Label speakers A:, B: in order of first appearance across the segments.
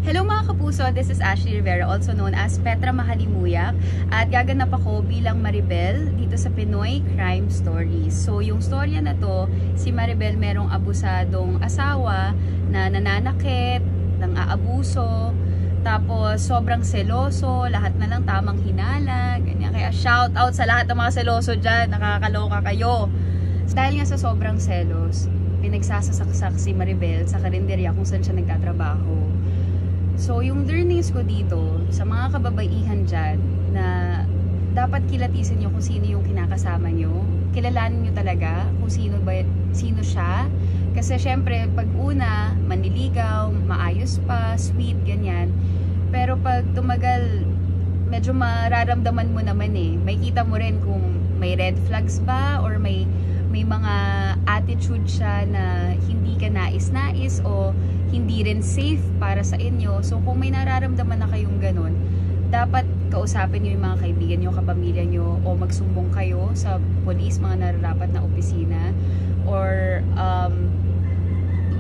A: Hello mga kapuso, this is Ashley Rivera, also known as Petra Mahalimuyak, at gaganap ako bilang Maribel dito sa Pinoy Crime Stories. So yung storya na to, si Maribel merong abusadong asawa na nananakit, nang aabuso, tapos sobrang seloso, lahat na lang tamang hinala, ganyan. Kaya shout out sa lahat ng mga seloso dyan, nakakaloka kayo. Dahil nga sa sobrang selos, pinagsasasaksak si Maribel sa karinderya kung saan siya nagtatrabaho. So, yung learnings ko dito, sa mga kababaihan dyan, na dapat kilatisin nyo kung sino yung kinakasama nyo. Kilalanin nyo talaga kung sino siya. Kasi syempre, pag una, manliligaw, maayos pa, sweet, ganyan. Pero pag tumagal, medyo mararamdaman mo naman eh. May kita mo rin kung may red flags ba or may mga attitude siya na hindi ka nais-nais o hindi rin safe para sa inyo. So kung may nararamdaman na kayong ganun, dapat kausapin nyo yung mga kaibigan nyo, kapamilya nyo, o magsumbong kayo sa police, mga nararapat na opisina, or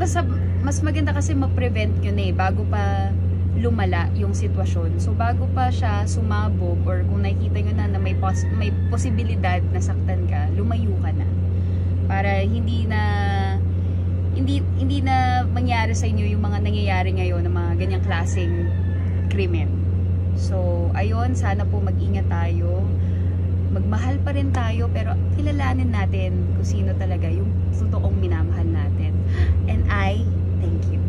A: basta mas maganda kasi ma-prevent yun eh, bago pa lumala yung sitwasyon. So bago pa siya sumabog, or kung nakikita nyo na may posibilidad na saktan ka, lumayo ka na. Para hindi na mangyari sa inyo yung mga nangyayari ngayon ng mga ganyang klaseng krimen. So, ayun, sana po mag-ingat tayo. Magmahal pa rin tayo, pero kilalanin natin kung sino talaga yung totoong minamahal natin. And I thank you.